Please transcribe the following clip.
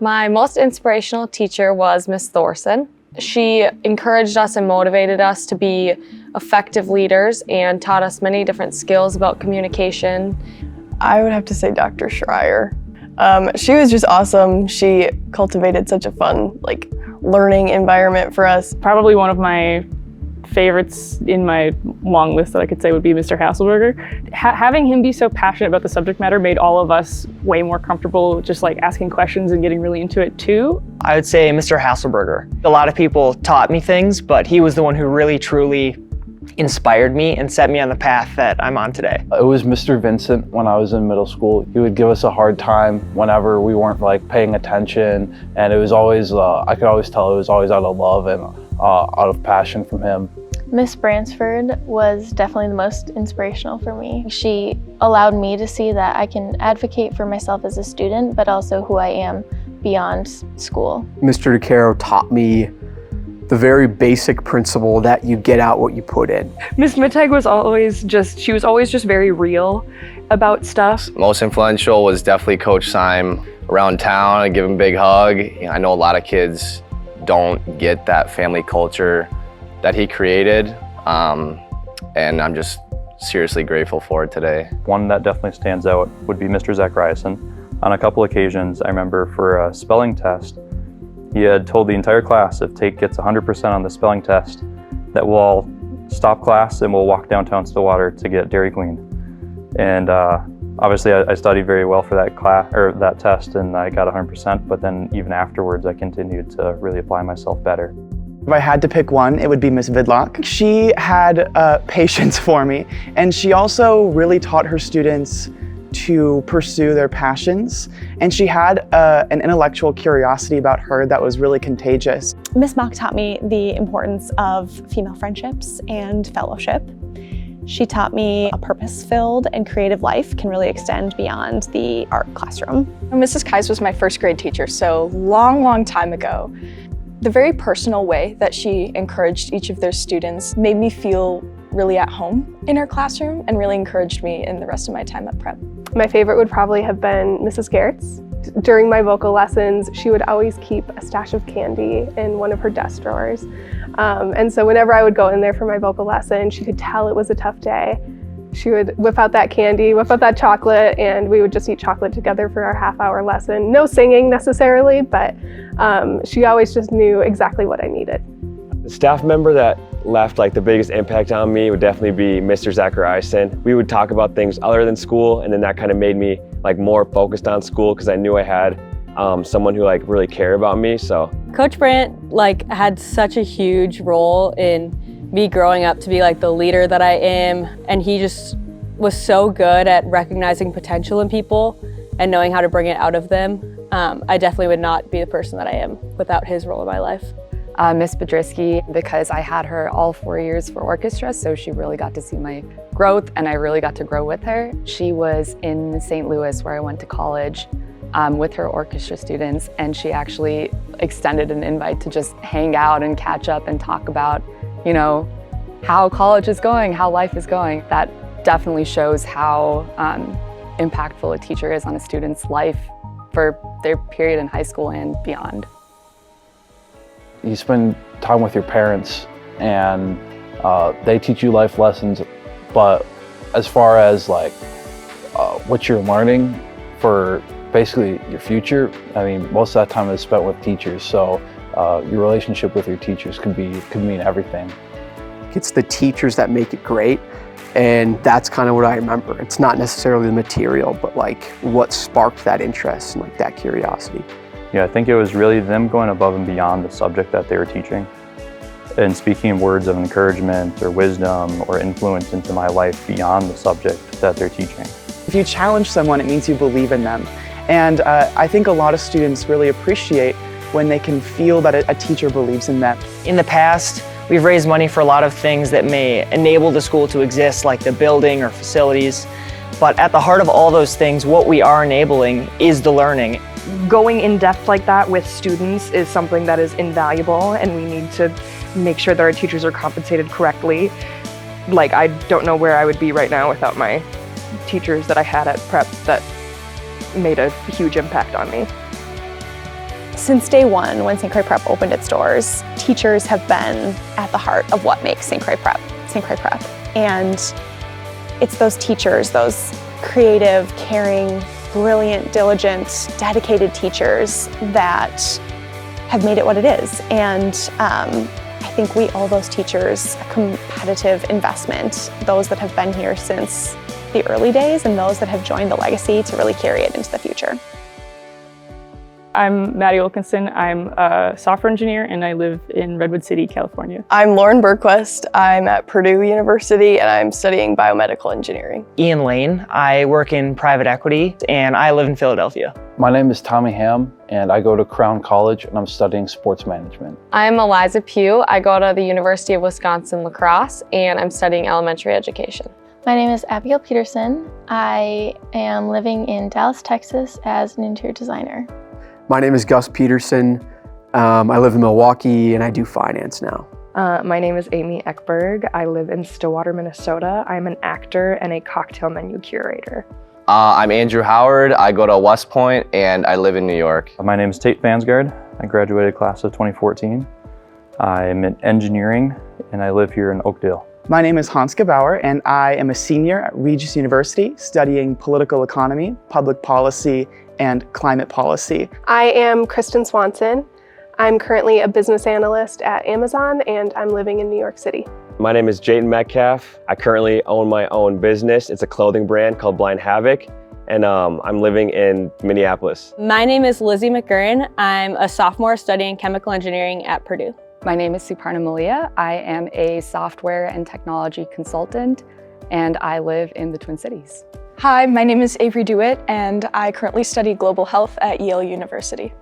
My most inspirational teacher was Miss Thorson. She encouraged us and motivated us to be effective leaders and taught us many different skills about communication. I would have to say Dr. Schreier. She was just awesome. She cultivated such a fun, learning environment for us. Probably one of my favorites in my long list that I could say would be Mr. Hasselberger. Having him be so passionate about the subject matter made all of us way more comfortable just asking questions and getting really into it too. I would say Mr. Hasselberger. A lot of people taught me things, but he was the one who really truly inspired me and set me on the path that I'm on today. It was Mr. Vincent when I was in middle school. He would give us a hard time whenever we weren't paying attention, and it was always, I could always tell it was always out of love and out of passion from him. Miss Bransford was definitely the most inspirational for me. She allowed me to see that I can advocate for myself as a student, but also who I am beyond school. Mr. DeCaro taught me the very basic principle that you get out what you put in. Miss Mittag was always just very real about stuff. Most influential was definitely Coach Syme. Around town, I give him a big hug. I know a lot of kids don't get that family culture that he created, and I'm just seriously grateful for it today. One that definitely stands out would be Mr. Zachariason. On a couple occasions, I remember for a spelling test, he had told the entire class if Tate gets 100% on the spelling test, that we'll all stop class and we'll walk downtown Stillwater to get Dairy Queen. And obviously I studied very well for that class or that test, and I got 100%, but then even afterwards I continued to really apply myself better. If I had to pick one, it would be Miss Vidlock. She had patience for me, and she also really taught her students to pursue their passions, and she had an intellectual curiosity about her that was really contagious. Miss Mock taught me the importance of female friendships and fellowship. She taught me a purpose-filled and creative life can really extend beyond the art classroom. Mrs. Kais was my first grade teacher, so long time ago. The very personal way that she encouraged each of their students made me feel really at home in her classroom and really encouraged me in the rest of my time at prep. My favorite would probably have been Mrs. Garrett's. During my vocal lessons, she would always keep a stash of candy in one of her desk drawers. And so whenever I would go in there for my vocal lesson, she could tell it was a tough day. She would whip out that candy, whip out that chocolate, and we would just eat chocolate together for our half-hour lesson. No singing necessarily, but she always just knew exactly what I needed. The staff member that left the biggest impact on me would definitely be Mr. Zachariason. We would talk about things other than school, and then that kind of made me more focused on school because I knew I had someone who really cared about me. So Coach Brandt had such a huge role in me growing up to be the leader that I am, and he just was so good at recognizing potential in people and knowing how to bring it out of them. I definitely would not be the person that I am without his role in my life. Miss Bedrisky, because I had her all 4 years for orchestra, so she really got to see my growth and I really got to grow with her. She was in St. Louis where I went to college with her orchestra students, and she actually extended an invite to just hang out and catch up and talk about how college is going, how life is going. That definitely shows how impactful a teacher is on a student's life for their period in high school and beyond. You spend time with your parents and they teach you life lessons, but as far as what you're learning for basically your future, I mean, most of that time is spent with teachers, so your relationship with your teachers could mean everything. It's the teachers that make it great, and that's kind of what I remember. It's not necessarily the material, but what sparked that interest and that curiosity. Yeah, I think it was really them going above and beyond the subject that they were teaching and speaking words of encouragement or wisdom or influence into my life beyond the subject that they're teaching. If you challenge someone, it means you believe in them. And I think a lot of students really appreciate when they can feel that a teacher believes in them. In the past, we've raised money for a lot of things that may enable the school to exist, like the building or facilities. But at the heart of all those things, what we are enabling is the learning. Going in depth like that with students is something that is invaluable, and we need to make sure that our teachers are compensated correctly. I don't know where I would be right now without my teachers that I had at prep that made a huge impact on me. Since day one, when St. Croix Prep opened its doors, teachers have been at the heart of what makes St. Croix Prep. And it's those teachers, those creative, caring, brilliant, diligent, dedicated teachers that have made it what it is. And I think we owe those teachers a competitive investment, those that have been here since the early days and those that have joined the legacy to really carry it into the future. I'm Maddie Wilkinson. I'm a software engineer and I live in Redwood City, California. I'm Lauren Bergquist. I'm at Purdue University and I'm studying biomedical engineering. Ian Lane. I work in private equity and I live in Philadelphia. My name is Tommy Ham and I go to Crown College and I'm studying sports management. I'm Eliza Pugh. I go to the University of Wisconsin-La Crosse and I'm studying elementary education. My name is Abigail Peterson. I am living in Dallas, Texas as an interior designer. My name is Gus Peterson. I live in Milwaukee and I do finance now. My name is Amy Eckberg. I live in Stillwater, Minnesota. I'm an actor and a cocktail menu curator. I'm Andrew Howard. I go to West Point and I live in New York. My name is Tate Vansgaard. I graduated class of 2014. I'm in engineering and I live here in Oakdale. My name is Hans Gebauer and I am a senior at Regis University studying political economy, public policy, and climate policy. I am Kristen Swanson. I'm currently a business analyst at Amazon and I'm living in New York City. My name is Jayden Metcalf. I currently own my own business. It's a clothing brand called Blind Havoc, and I'm living in Minneapolis. My name is Lizzie McGurn. I'm a sophomore studying chemical engineering at Purdue. My name is Suparna Malia. I am a software and technology consultant, and I live in the Twin Cities. Hi, my name is Avery Dewitt, and I currently study global health at Yale University.